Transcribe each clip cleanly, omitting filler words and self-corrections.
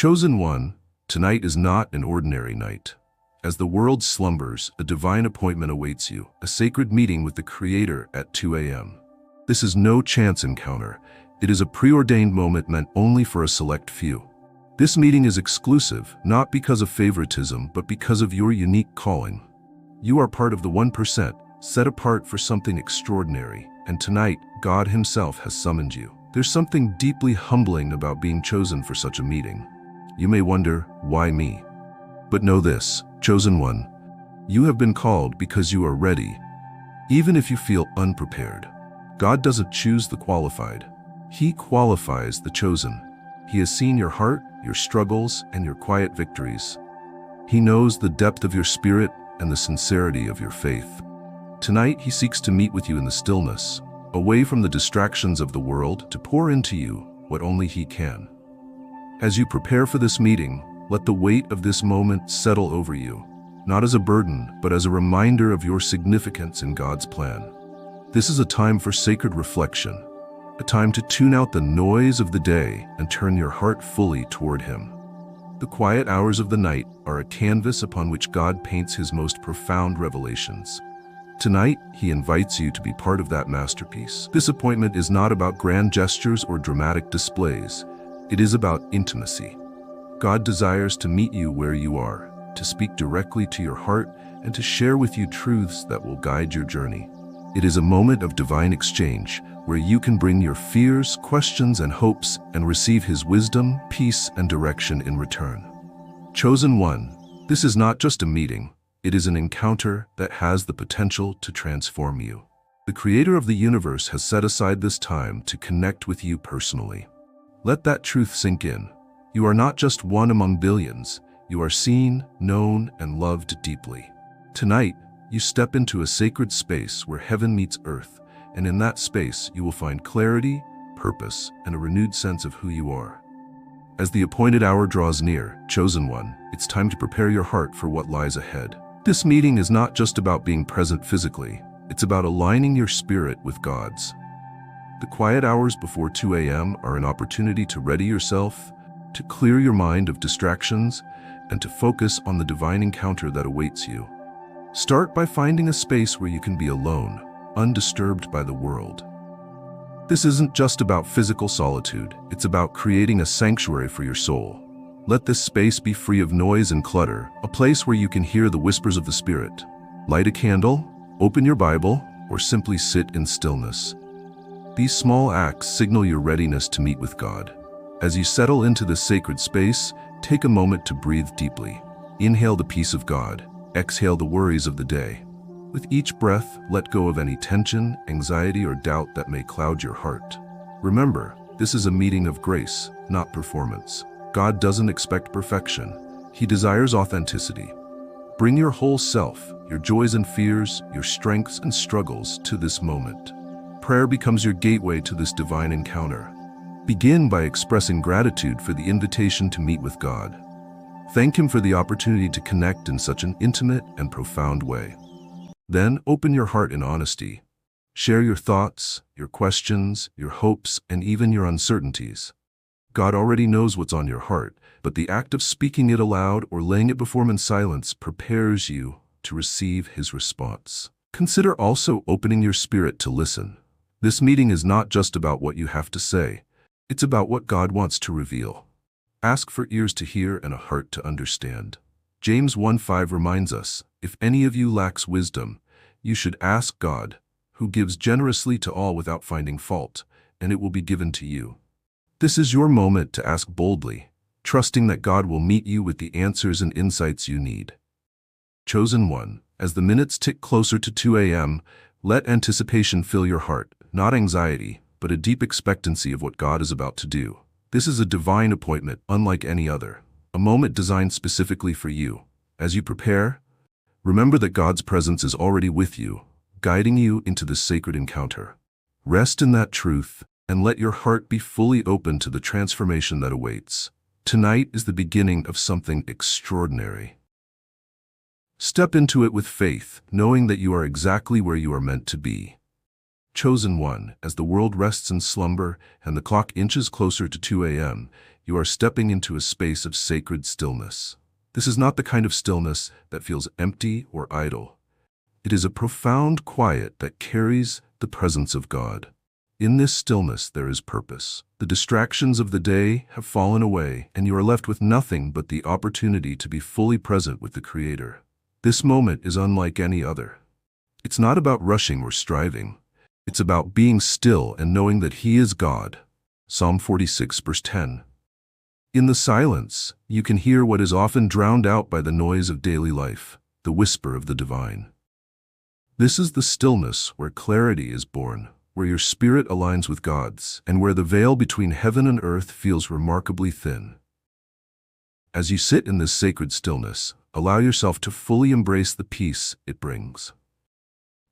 Chosen one, tonight is not an ordinary night. As the world slumbers, a divine appointment awaits you, a sacred meeting with the Creator at 2 a.m. This is no chance encounter. It is a preordained moment meant only for a select few. This meeting is exclusive, not because of favoritism, but because of your unique calling. You are part of the 1%, set apart for something extraordinary, and tonight, God Himself has summoned you. There's something deeply humbling about being chosen for such a meeting. You may wonder, why me? But know this, chosen one, you have been called because you are ready, even if you feel unprepared. God doesn't choose the qualified. He qualifies the chosen. He has seen your heart, your struggles, and your quiet victories. He knows the depth of your spirit and the sincerity of your faith. Tonight, He seeks to meet with you in the stillness, away from the distractions of the world, to pour into you what only He can. As you prepare for this meeting, let the weight of this moment settle over you, not as a burden, but as a reminder of your significance in God's plan. This is a time for sacred reflection, a time to tune out the noise of the day and turn your heart fully toward Him. The quiet hours of the night are a canvas upon which God paints His most profound revelations. Tonight, He invites you to be part of that masterpiece. This appointment is not about grand gestures or dramatic displays. It is about intimacy. God desires to meet you where you are, to speak directly to your heart, and to share with you truths that will guide your journey. It is a moment of divine exchange, where you can bring your fears, questions, and hopes and receive His wisdom, peace, and direction in return. Chosen one, this is not just a meeting. It is an encounter that has the potential to transform you. The Creator of the universe has set aside this time to connect with you personally. Let that truth sink in. You are not just one among billions. You are seen, known, and loved deeply. Tonight, you step into a sacred space where heaven meets earth, and in that space you will find clarity, purpose, and a renewed sense of who you are. As the appointed hour draws near, chosen one, it's time to prepare your heart for what lies ahead. This meeting is not just about being present physically. It's about aligning your spirit with God's. The quiet hours before 2 a.m. are an opportunity to ready yourself, to clear your mind of distractions, and to focus on the divine encounter that awaits you. Start by finding a space where you can be alone, undisturbed by the world. This isn't just about physical solitude. It's about creating a sanctuary for your soul. Let this space be free of noise and clutter, a place where you can hear the whispers of the Spirit. Light a candle, open your Bible, or simply sit in stillness. These small acts signal your readiness to meet with God. As you settle into this sacred space, take a moment to breathe deeply. Inhale the peace of God. Exhale the worries of the day. With each breath, let go of any tension, anxiety, or doubt that may cloud your heart. Remember, this is a meeting of grace, not performance. God doesn't expect perfection. He desires authenticity. Bring your whole self, your joys and fears, your strengths and struggles to this moment. Prayer becomes your gateway to this divine encounter. Begin by expressing gratitude for the invitation to meet with God. Thank Him for the opportunity to connect in such an intimate and profound way. Then open your heart in honesty. Share your thoughts, your questions, your hopes, and even your uncertainties. God already knows what's on your heart, but the act of speaking it aloud or laying it before Him in silence prepares you to receive His response. Consider also opening your spirit to listen. This meeting is not just about what you have to say. It's about what God wants to reveal. Ask for ears to hear and a heart to understand. James 1:5 reminds us, if any of you lacks wisdom, you should ask God, who gives generously to all without finding fault, and it will be given to you. This is your moment to ask boldly, trusting that God will meet you with the answers and insights you need. Chosen one, as the minutes tick closer to 2 a.m., let anticipation fill your heart, not anxiety, but a deep expectancy of what God is about to do. This is a divine appointment, unlike any other, a moment designed specifically for you. As you prepare, remember that God's presence is already with you, guiding you into this sacred encounter. Rest in that truth, and let your heart be fully open to the transformation that awaits. Tonight is the beginning of something extraordinary. Step into it with faith, knowing that you are exactly where you are meant to be. Chosen one, as the world rests in slumber and the clock inches closer to 2 a.m., you are stepping into a space of sacred stillness. This is not the kind of stillness that feels empty or idle. It is a profound quiet that carries the presence of God. In this stillness there is purpose. The distractions of the day have fallen away, and you are left with nothing but the opportunity to be fully present with the Creator. This moment is unlike any other. It's not about rushing or striving. It's about being still and knowing that He is God. Psalm 46, verse 10. In the silence, you can hear what is often drowned out by the noise of daily life, the whisper of the divine. This is the stillness where clarity is born, where your spirit aligns with God's, and where the veil between heaven and earth feels remarkably thin. As you sit in this sacred stillness, allow yourself to fully embrace the peace it brings.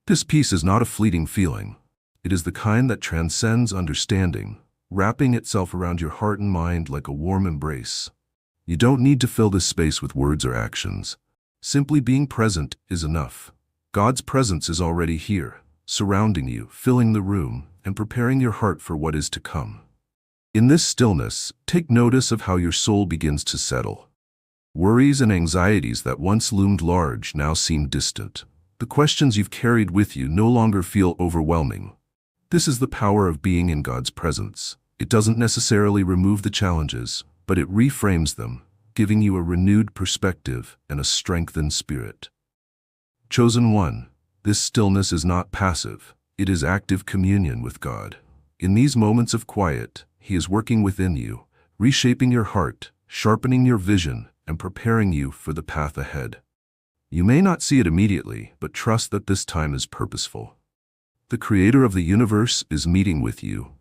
This peace is not a fleeting feeling. It is the kind that transcends understanding, wrapping itself around your heart and mind like a warm embrace. You don't need to fill this space with words or actions. Simply being present is enough. God's presence is already here, surrounding you, filling the room, and preparing your heart for what is to come. In this stillness, take notice of how your soul begins to settle. Worries and anxieties that once loomed large now seem distant. The questions you've carried with you no longer feel overwhelming. This is the power of being in God's presence. It doesn't necessarily remove the challenges, but it reframes them, giving you a renewed perspective and a strengthened spirit. Chosen one, this stillness is not passive. It is active communion with God. In these moments of quiet, He is working within you, reshaping your heart, sharpening your vision, and preparing you for the path ahead. You may not see it immediately, but trust that this time is purposeful. The Creator of the universe is meeting with you,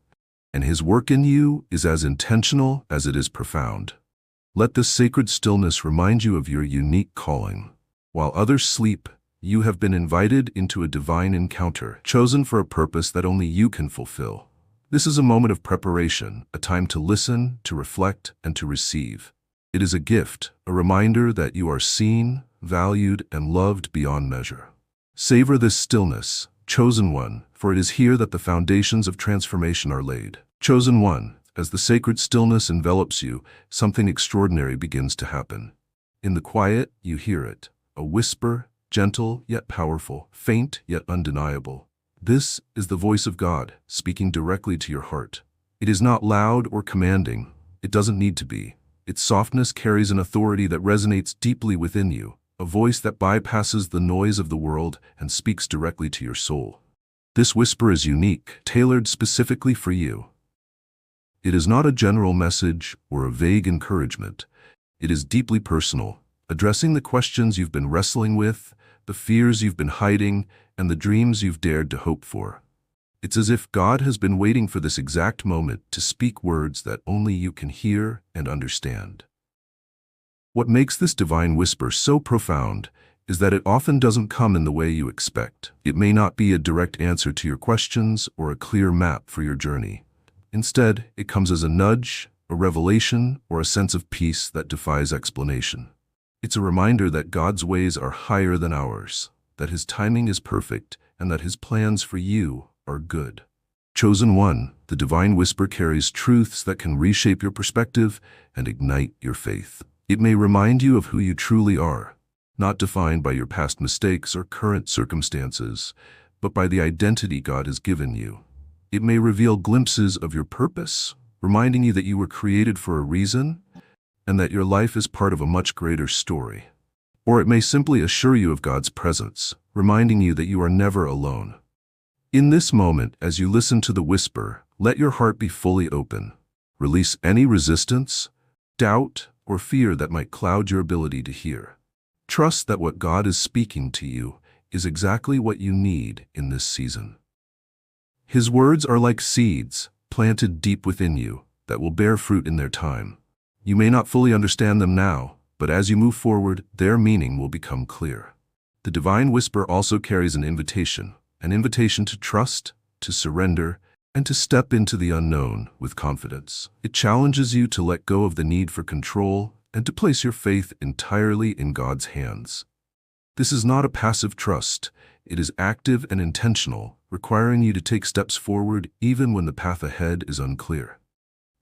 and His work in you is as intentional as it is profound. Let this sacred stillness remind you of your unique calling. While others sleep, you have been invited into a divine encounter, chosen for a purpose that only you can fulfill. This is a moment of preparation, a time to listen, to reflect, and to receive. It is a gift, a reminder that you are seen, valued, and loved beyond measure. Savor this stillness, chosen one, for it is here that the foundations of transformation are laid. Chosen one, as the sacred stillness envelops you, something extraordinary begins to happen. In the quiet, you hear it, a whisper, gentle yet powerful, faint yet undeniable. This is the voice of God, speaking directly to your heart. It is not loud or commanding. It doesn't need to be. Its softness carries an authority that resonates deeply within you, a voice that bypasses the noise of the world and speaks directly to your soul. This whisper is unique, tailored specifically for you. It is not a general message or a vague encouragement. It is deeply personal, addressing the questions you've been wrestling with, the fears you've been hiding, and the dreams you've dared to hope for. It's as if God has been waiting for this exact moment to speak words that only you can hear and understand. What makes this divine whisper so profound is that it often doesn't come in the way you expect. It may not be a direct answer to your questions or a clear map for your journey. Instead, it comes as a nudge, a revelation, or a sense of peace that defies explanation. It's a reminder that God's ways are higher than ours, that His timing is perfect, and that His plans for you are good. Chosen one, the divine whisper carries truths that can reshape your perspective and ignite your faith. It may remind you of who you truly are, not defined by your past mistakes or current circumstances, but by the identity God has given you. It may reveal glimpses of your purpose, reminding you that you were created for a reason and that your life is part of a much greater story. Or it may simply assure you of God's presence, reminding you that you are never alone. In this moment, as you listen to the whisper, let your heart be fully open. Release any resistance, doubt, or fear that might cloud your ability to hear. Trust that what God is speaking to you is exactly what you need in this season. His words are like seeds planted deep within you that will bear fruit in their time. You may not fully understand them now, but as you move forward, their meaning will become clear. The divine whisper also carries an invitation to trust, to surrender, and to step into the unknown with confidence. It challenges you to let go of the need for control and to place your faith entirely in God's hands. This is not a passive trust. It is active and intentional, requiring you to take steps forward even when the path ahead is unclear.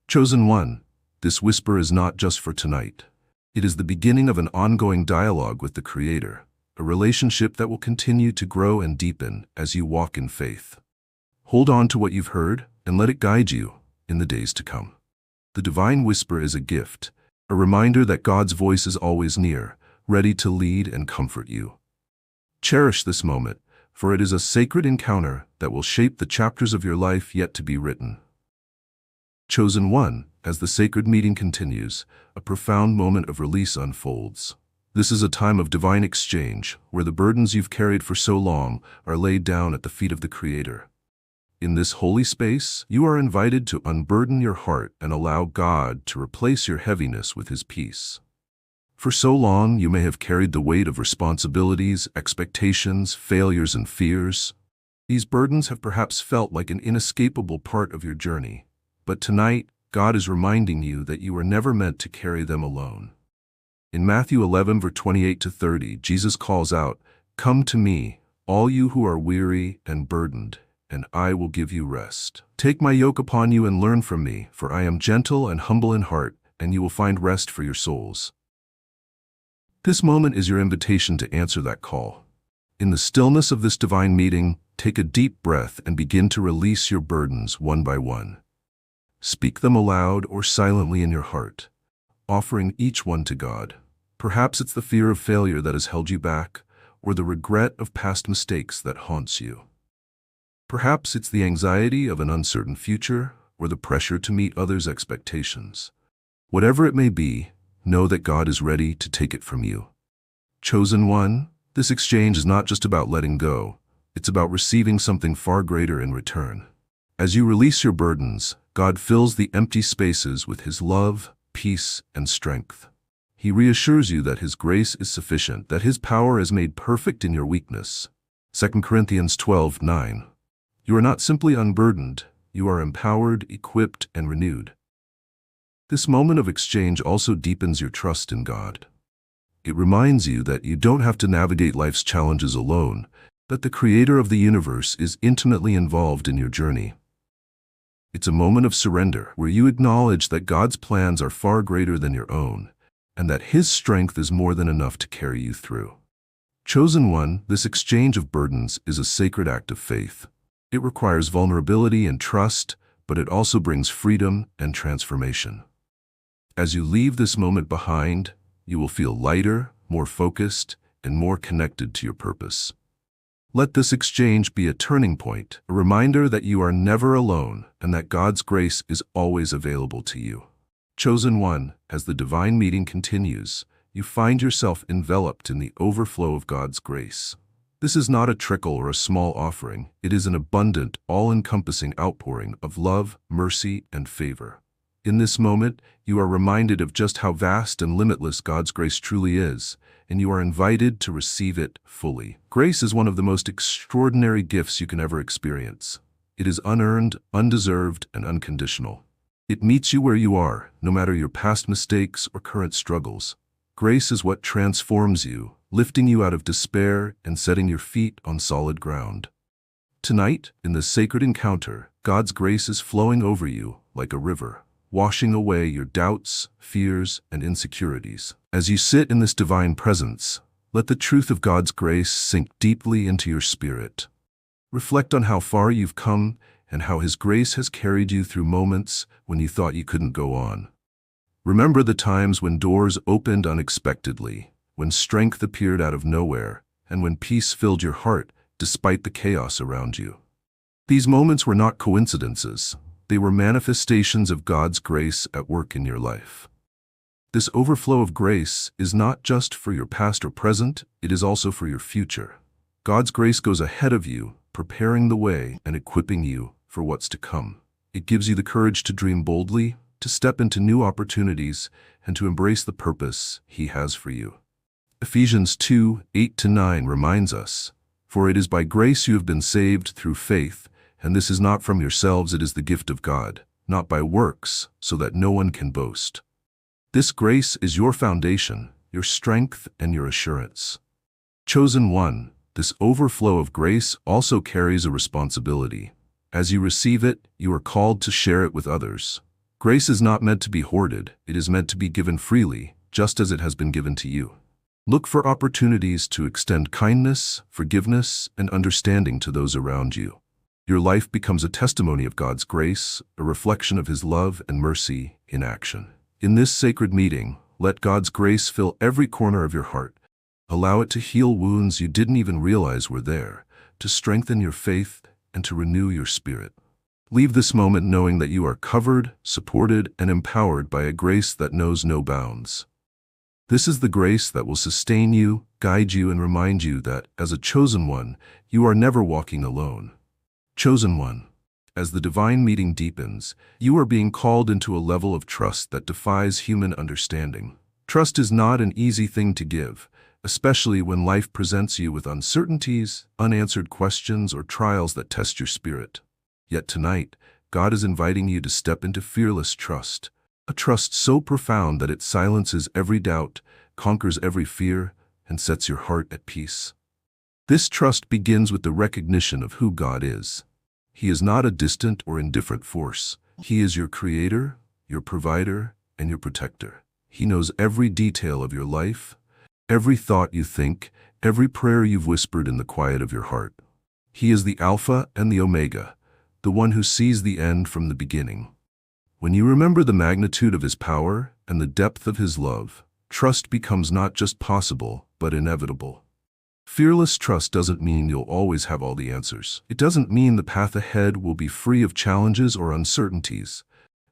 Chosen one, this whisper is not just for tonight. It is the beginning of an ongoing dialogue with the Creator, a relationship that will continue to grow and deepen as you walk in faith. Hold on to what you've heard and let it guide you in the days to come. The divine whisper is a gift, a reminder that God's voice is always near, ready to lead and comfort you. Cherish this moment, for it is a sacred encounter that will shape the chapters of your life yet to be written. Chosen one, as the sacred meeting continues, a profound moment of release unfolds. This is a time of divine exchange, where the burdens you've carried for so long are laid down at the feet of the Creator. In this holy space, you are invited to unburden your heart and allow God to replace your heaviness with His peace. For so long, you may have carried the weight of responsibilities, expectations, failures, and fears. These burdens have perhaps felt like an inescapable part of your journey. But tonight, God is reminding you that you were never meant to carry them alone. In Matthew 11, verse 28-30, Jesus calls out, "Come to me, all you who are weary and burdened, and I will give you rest. Take my yoke upon you and learn from me, for I am gentle and humble in heart, and you will find rest for your souls." This moment is your invitation to answer that call. In the stillness of this divine meeting, take a deep breath and begin to release your burdens one by one. Speak them aloud or silently in your heart, offering each one to God. Perhaps it's the fear of failure that has held you back, or the regret of past mistakes that haunts you. Perhaps it's the anxiety of an uncertain future, or the pressure to meet others' expectations. Whatever it may be, know that God is ready to take it from you. Chosen one, this exchange is not just about letting go, it's about receiving something far greater in return. As you release your burdens, God fills the empty spaces with His love, peace, and strength. He reassures you that His grace is sufficient, that His power is made perfect in your weakness. 2 Corinthians 12:9. You are not simply unburdened, you are empowered, equipped, and renewed. This moment of exchange also deepens your trust in God. It reminds you that you don't have to navigate life's challenges alone, that the Creator of the universe is intimately involved in your journey. It's a moment of surrender where you acknowledge that God's plans are far greater than your own, and that His strength is more than enough to carry you through. Chosen one, this exchange of burdens is a sacred act of faith. It requires vulnerability and trust, but it also brings freedom and transformation. As you leave this moment behind, you will feel lighter, more focused, and more connected to your purpose. Let this exchange be a turning point, a reminder that you are never alone and that God's grace is always available to you. Chosen one, as the divine meeting continues, you find yourself enveloped in the overflow of God's grace. This is not a trickle or a small offering. It is an abundant, all-encompassing outpouring of love, mercy, and favor. In this moment, you are reminded of just how vast and limitless God's grace truly is, and you are invited to receive it fully. Grace is one of the most extraordinary gifts you can ever experience. It is unearned, undeserved, and unconditional. It meets you where you are, no matter your past mistakes or current struggles. Grace is what transforms you, lifting you out of despair and setting your feet on solid ground. Tonight, in this sacred encounter, God's grace is flowing over you like a river, washing away your doubts, fears, and insecurities. As you sit in this divine presence, let the truth of God's grace sink deeply into your spirit. Reflect on how far you've come and how His grace has carried you through moments when you thought you couldn't go on. Remember the times when doors opened unexpectedly, when strength appeared out of nowhere, and when peace filled your heart despite the chaos around you. These moments were not coincidences. They were manifestations of God's grace at work in your life. This overflow of grace is not just for your past or present, it is also for your future. God's grace goes ahead of you, preparing the way and equipping you for what's to come. It gives you the courage to dream boldly, to step into new opportunities, and to embrace the purpose He has for you. Ephesians 2:8-9 reminds us, "For it is by grace you have been saved through faith, and this is not from yourselves, it is the gift of God, not by works, so that no one can boast." This grace is your foundation, your strength, and your assurance. Chosen one, this overflow of grace also carries a responsibility. As you receive it, you are called to share it with others. Grace is not meant to be hoarded, it is meant to be given freely, just as it has been given to you. Look for opportunities to extend kindness, forgiveness, and understanding to those around you. Your life becomes a testimony of God's grace, a reflection of His love and mercy in action. In this sacred meeting, let God's grace fill every corner of your heart. Allow it to heal wounds you didn't even realize were there, to strengthen your faith, and to renew your spirit. Leave this moment knowing that you are covered, supported, and empowered by a grace that knows no bounds. This is the grace that will sustain you, guide you, and remind you that, as a chosen one, you are never walking alone. Chosen one. As the divine meeting deepens, you are being called into a level of trust that defies human understanding. Trust is not an easy thing to give, especially when life presents you with uncertainties, unanswered questions, or trials that test your spirit. Yet tonight, God is inviting you to step into fearless trust, a trust so profound that it silences every doubt, conquers every fear, and sets your heart at peace. This trust begins with the recognition of who God is. He is not a distant or indifferent force. He is your creator, your provider, and your protector. He knows every detail of your life, every thought you think, every prayer you've whispered in the quiet of your heart. He is the Alpha and the Omega, the one who sees the end from the beginning. When you remember the magnitude of His power and the depth of His love, trust becomes not just possible, but inevitable. Fearless trust doesn't mean you'll always have all the answers. It doesn't mean the path ahead will be free of challenges or uncertainties.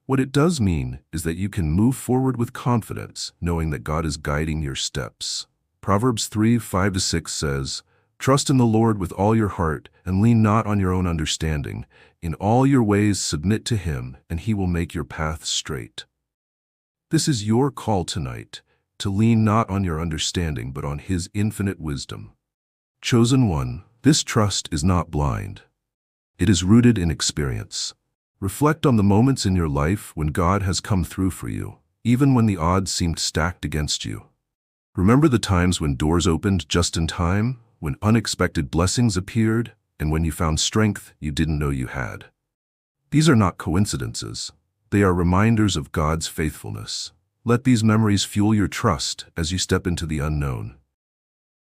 What it does mean is that you can move forward with confidence, knowing that God is guiding your steps. Proverbs 3:5-6 says, "Trust in the Lord with all your heart, and lean not on your own understanding. In all your ways submit to Him, and He will make your path straight." This is your call tonight, to lean not on your understanding but on His infinite wisdom. Chosen one, this trust is not blind. It is rooted in experience. Reflect on the moments in your life when God has come through for you, even when the odds seemed stacked against you. Remember the times when doors opened just in time, when unexpected blessings appeared, and when you found strength you didn't know you had. These are not coincidences. They are reminders of God's faithfulness. Let these memories fuel your trust as you step into the unknown.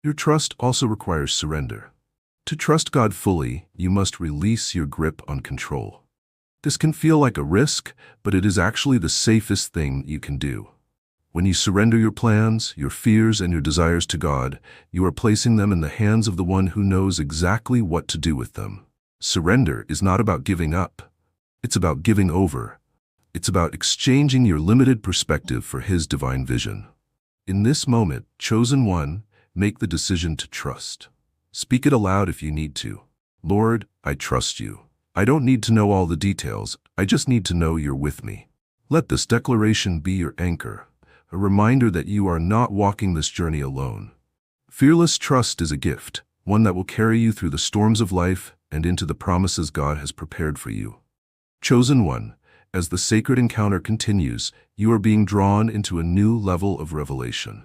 Your trust also requires surrender. To trust God fully, you must release your grip on control. This can feel like a risk, but it is actually the safest thing you can do. When you surrender your plans, your fears, and your desires to God, you are placing them in the hands of the one who knows exactly what to do with them. Surrender is not about giving up. It's about giving over. It's about exchanging your limited perspective for His divine vision. In this moment, chosen one, make the decision to trust. Speak it aloud if you need to. Lord, I trust you. I don't need to know all the details. I just need to know you're with me. Let this declaration be your anchor, a reminder that you are not walking this journey alone. Fearless trust is a gift, one that will carry you through the storms of life and into the promises God has prepared for you. Chosen one, as the sacred encounter continues, you are being drawn into a new level of revelation.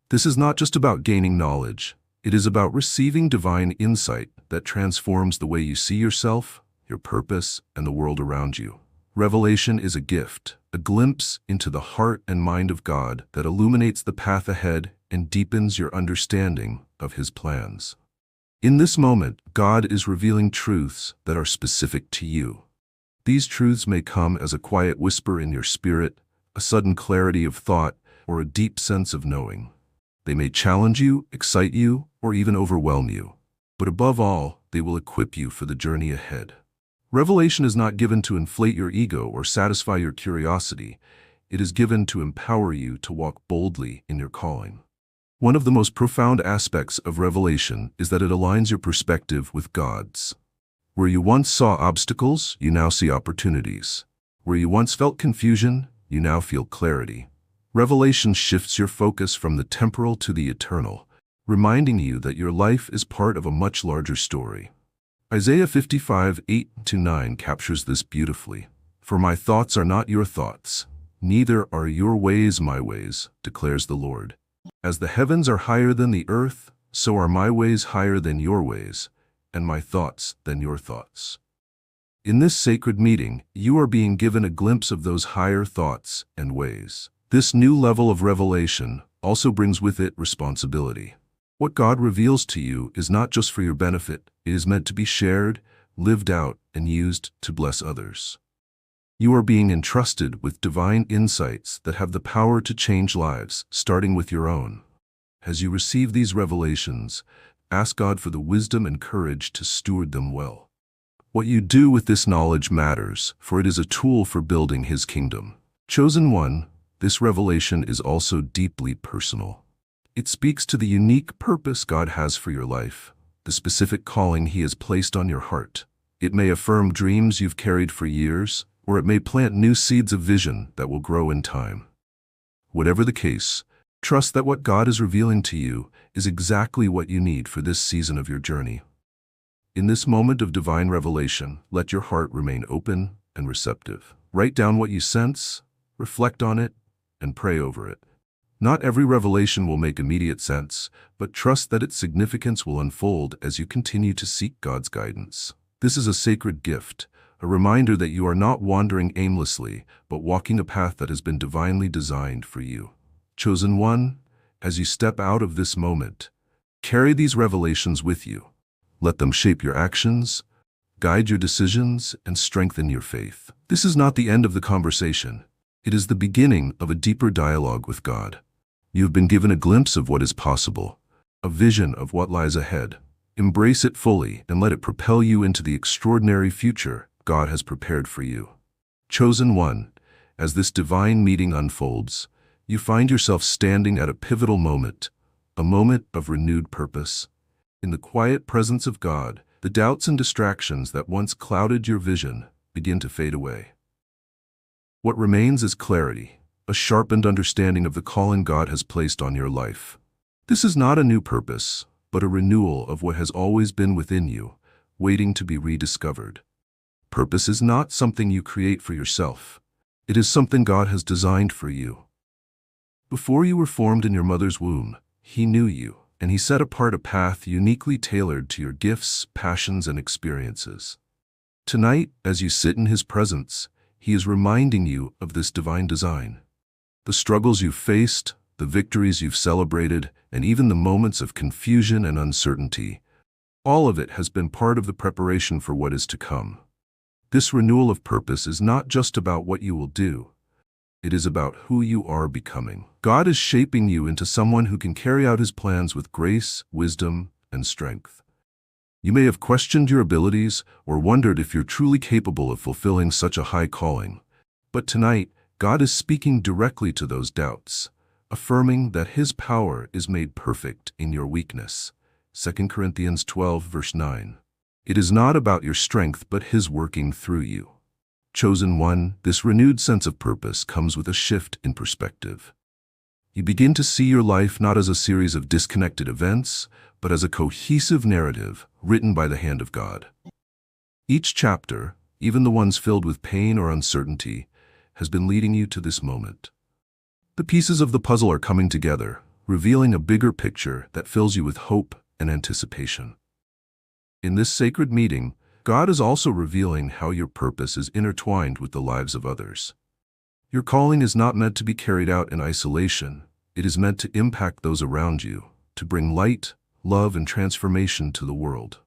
This is not just about gaining knowledge. It is about receiving divine insight that transforms the way you see yourself, your purpose, and the world around you. Revelation is a gift, a glimpse into the heart and mind of God that illuminates the path ahead and deepens your understanding of His plans. In this moment, God is revealing truths that are specific to you. These truths may come as a quiet whisper in your spirit, a sudden clarity of thought, or a deep sense of knowing. They may challenge you, excite you, or even overwhelm you. But above all, they will equip you for the journey ahead. Revelation is not given to inflate your ego or satisfy your curiosity. It is given to empower you to walk boldly in your calling. One of the most profound aspects of revelation is that it aligns your perspective with God's. Where you once saw obstacles, you now see opportunities. Where you once felt confusion, you now feel clarity. Revelation shifts your focus from the temporal to the eternal, reminding you that your life is part of a much larger story. Isaiah 55:8-9 captures this beautifully. "For my thoughts are not your thoughts, neither are your ways my ways, declares the Lord. As the heavens are higher than the earth, so are my ways higher than your ways, and my thoughts than your thoughts. In this sacred meeting, you are being given a glimpse of those higher thoughts and ways. This new level of revelation also brings with it responsibility. What God reveals to you is not just for your benefit, it is meant to be shared, lived out, and used to bless others. You are being entrusted with divine insights that have the power to change lives, starting with your own. As you receive these revelations, ask God for the wisdom and courage to steward them well. What you do with this knowledge matters, for it is a tool for building His kingdom. Chosen one, this revelation is also deeply personal. It speaks to the unique purpose God has for your life, the specific calling He has placed on your heart. It may affirm dreams you've carried for years, or it may plant new seeds of vision that will grow in time. Whatever the case, trust that what God is revealing to you is exactly what you need for this season of your journey. In this moment of divine revelation, let your heart remain open and receptive. Write down what you sense, reflect on it, and pray over it. Not every revelation will make immediate sense, but trust that its significance will unfold as you continue to seek God's guidance. This is a sacred gift, a reminder that you are not wandering aimlessly, but walking a path that has been divinely designed for you. Chosen one, as you step out of this moment, carry these revelations with you. Let them shape your actions, guide your decisions, and strengthen your faith. This is not the end of the conversation. It is the beginning of a deeper dialogue with God. You have been given a glimpse of what is possible, a vision of what lies ahead. Embrace it fully and let it propel you into the extraordinary future God has prepared for you. Chosen one, as this divine meeting unfolds, you find yourself standing at a pivotal moment, a moment of renewed purpose. In the quiet presence of God, the doubts and distractions that once clouded your vision begin to fade away. What remains is clarity, a sharpened understanding of the calling God has placed on your life. This is not a new purpose, but a renewal of what has always been within you, waiting to be rediscovered. Purpose is not something you create for yourself. It is something God has designed for you. Before you were formed in your mother's womb, He knew you, and He set apart a path uniquely tailored to your gifts, passions, and experiences. Tonight, as you sit in His presence, He is reminding you of this divine design. The struggles you've faced, the victories you've celebrated, and even the moments of confusion and uncertainty, all of it has been part of the preparation for what is to come. This renewal of purpose is not just about what you will do. It is about who you are becoming. God is shaping you into someone who can carry out His plans with grace, wisdom, and strength. You may have questioned your abilities or wondered if you're truly capable of fulfilling such a high calling. But tonight, God is speaking directly to those doubts, affirming that His power is made perfect in your weakness. 2 Corinthians 12, verse 9. It is not about your strength, but His working through you. Chosen one, this renewed sense of purpose comes with a shift in perspective. You begin to see your life not as a series of disconnected events, but as a cohesive narrative written by the hand of God. Each chapter, even the ones filled with pain or uncertainty, has been leading you to this moment. The pieces of the puzzle are coming together, revealing a bigger picture that fills you with hope and anticipation. In this sacred meeting, God is also revealing how your purpose is intertwined with the lives of others. Your calling is not meant to be carried out in isolation. It is meant to impact those around you, to bring light, love, and transformation to the world.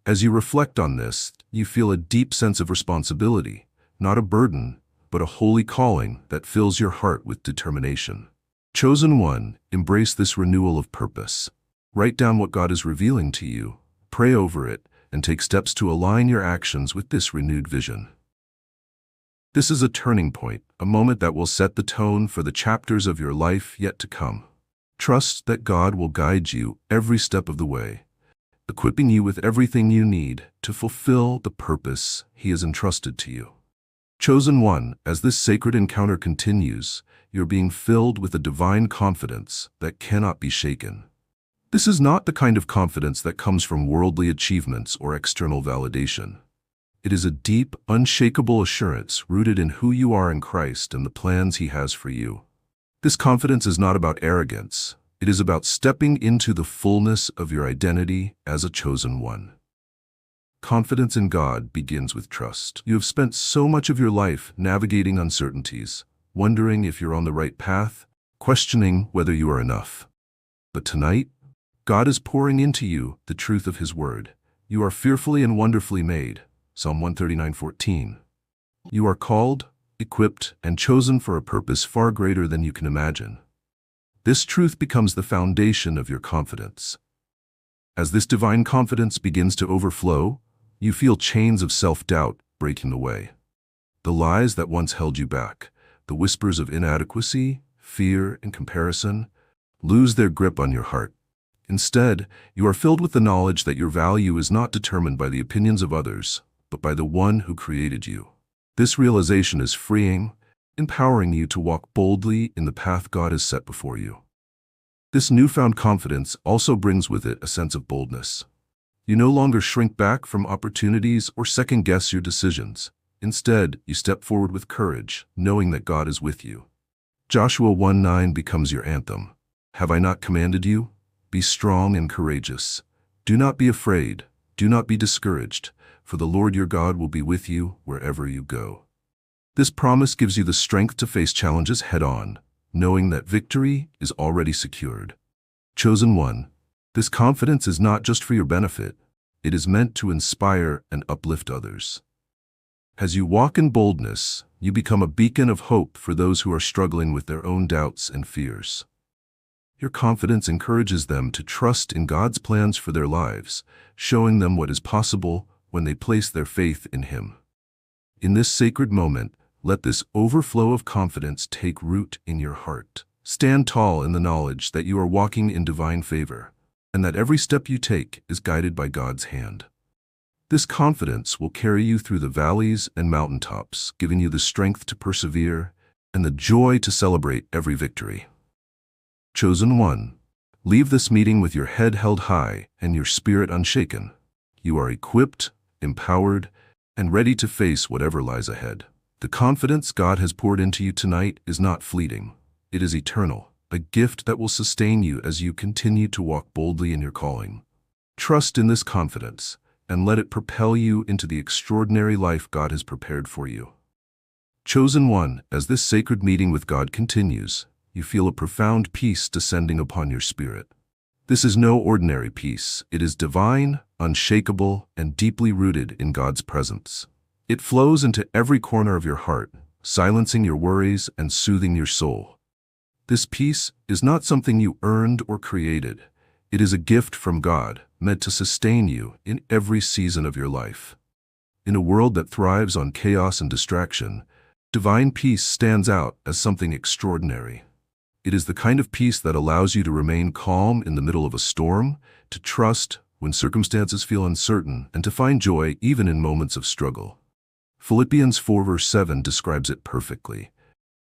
As you reflect on this, you feel a deep sense of responsibility, not a burden, but a holy calling that fills your heart with determination. Chosen one, embrace this renewal of purpose. Write down what God is revealing to you, pray over it, and take steps to align your actions with this renewed vision. This is a turning point, a moment that will set the tone for the chapters of your life yet to come. Trust that God will guide you every step of the way, equipping you with everything you need to fulfill the purpose He has entrusted to you. Chosen one, as this sacred encounter continues, you're being filled with a divine confidence that cannot be shaken. This is not the kind of confidence that comes from worldly achievements or external validation. It is a deep, unshakable assurance rooted in who you are in Christ and the plans He has for you. This confidence is not about arrogance, It is about stepping into the fullness of your identity as a chosen one. Confidence in God begins with trust. You have spent so much of your life navigating uncertainties, wondering if you're on the right path, questioning whether you are enough. But tonight, God is pouring into you the truth of His Word. You are fearfully and wonderfully made. Psalm 139:14. You are called, equipped, and chosen for a purpose far greater than you can imagine. This truth becomes the foundation of your confidence. As this divine confidence begins to overflow, you feel chains of self-doubt breaking away. The lies that once held you back, the whispers of inadequacy, fear, and comparison, lose their grip on your heart. Instead, you are filled with the knowledge that your value is not determined by the opinions of others, but by the one who created you. This realization is freeing, empowering you to walk boldly in the path God has set before you. This newfound confidence also brings with it a sense of boldness. You no longer shrink back from opportunities or second-guess your decisions. Instead, you step forward with courage, knowing that God is with you. Joshua 1:9 becomes your anthem. Have I not commanded you? Be strong and courageous. Do not be afraid. Do not be discouraged, for the Lord your God will be with you wherever you go. This promise gives you the strength to face challenges head-on, knowing that victory is already secured. Chosen one, this confidence is not just for your benefit. It is meant to inspire and uplift others. As you walk in boldness, you become a beacon of hope for those who are struggling with their own doubts and fears. Your confidence encourages them to trust in God's plans for their lives, showing them what is possible when they place their faith in Him. In this sacred moment, let this overflow of confidence take root in your heart. Stand tall in the knowledge that you are walking in divine favor, and that every step you take is guided by God's hand. This confidence will carry you through the valleys and mountaintops, giving you the strength to persevere and the joy to celebrate every victory. Chosen one, leave this meeting with your head held high and your spirit unshaken. You are equipped, empowered, and ready to face whatever lies ahead. The confidence God has poured into you tonight is not fleeting. It is eternal, a gift that will sustain you as you continue to walk boldly in your calling. Trust in this confidence, and let it propel you into the extraordinary life God has prepared for you. Chosen one, as this sacred meeting with God continues, you feel a profound peace descending upon your spirit. This is no ordinary peace. It is divine, unshakable, and deeply rooted in God's presence. It flows into every corner of your heart, silencing your worries and soothing your soul. This peace is not something you earned or created. It is a gift from God, meant to sustain you in every season of your life. In a world that thrives on chaos and distraction, divine peace stands out as something extraordinary. It is the kind of peace that allows you to remain calm in the middle of a storm, to trust when circumstances feel uncertain, and to find joy even in moments of struggle. Philippians 4 verse 7 describes it perfectly.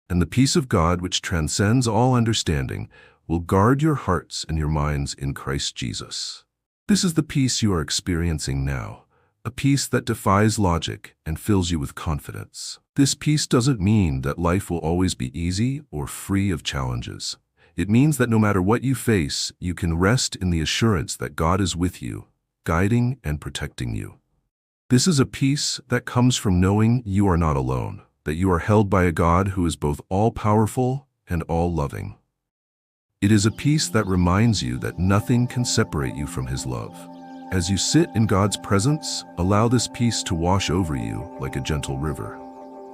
And the peace of God, which transcends all understanding, will guard your hearts and your minds in Christ Jesus. This is the peace you are experiencing now, a peace that defies logic and fills you with confidence. This peace doesn't mean that life will always be easy or free of challenges. It means that no matter what you face, you can rest in the assurance that God is with you, guiding and protecting you. This is a peace that comes from knowing you are not alone, that you are held by a God who is both all-powerful and all-loving. It is a peace that reminds you that nothing can separate you from His love. As you sit in God's presence, allow this peace to wash over you like a gentle river.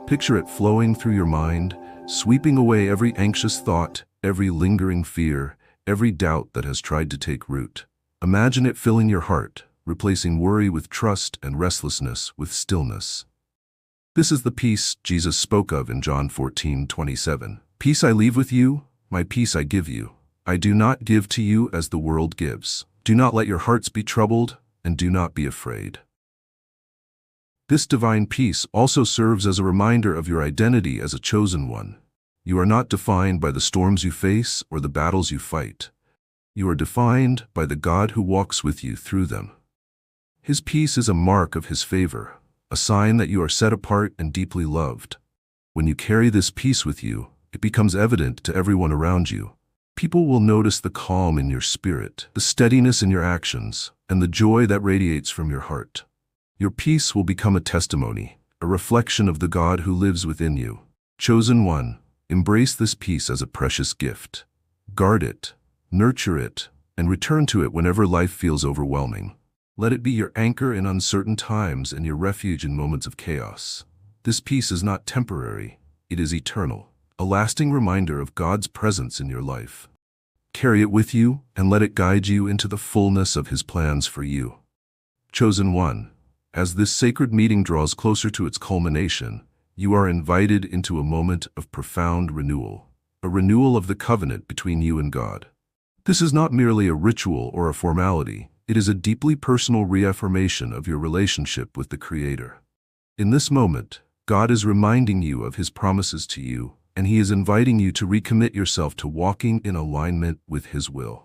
Picture it flowing through your mind, sweeping away every anxious thought, every lingering fear, every doubt that has tried to take root. Imagine it filling your heart, replacing worry with trust and restlessness with stillness. This is the peace Jesus spoke of in John 14:27. Peace I leave with you, my peace I give you. I do not give to you as the world gives. Do not let your hearts be troubled, and do not be afraid. This divine peace also serves as a reminder of your identity as a chosen one. You are not defined by the storms you face or the battles you fight. You are defined by the God who walks with you through them. His peace is a mark of His favor, a sign that you are set apart and deeply loved. When you carry this peace with you, it becomes evident to everyone around you. People will notice the calm in your spirit, the steadiness in your actions, and the joy that radiates from your heart. Your peace will become a testimony, a reflection of the God who lives within you. Chosen one, embrace this peace as a precious gift. Guard it, nurture it, and return to it whenever life feels overwhelming. Let it be your anchor in uncertain times and your refuge in moments of chaos. This peace is not temporary, it is eternal, a lasting reminder of God's presence in your life. Carry it with you and let it guide you into the fullness of His plans for you. Chosen one, as this sacred meeting draws closer to its culmination, you are invited into a moment of profound renewal, a renewal of the covenant between you and God. This is not merely a ritual or a formality, it is a deeply personal reaffirmation of your relationship with the Creator. In this moment, God is reminding you of His promises to you, and He is inviting you to recommit yourself to walking in alignment with His will.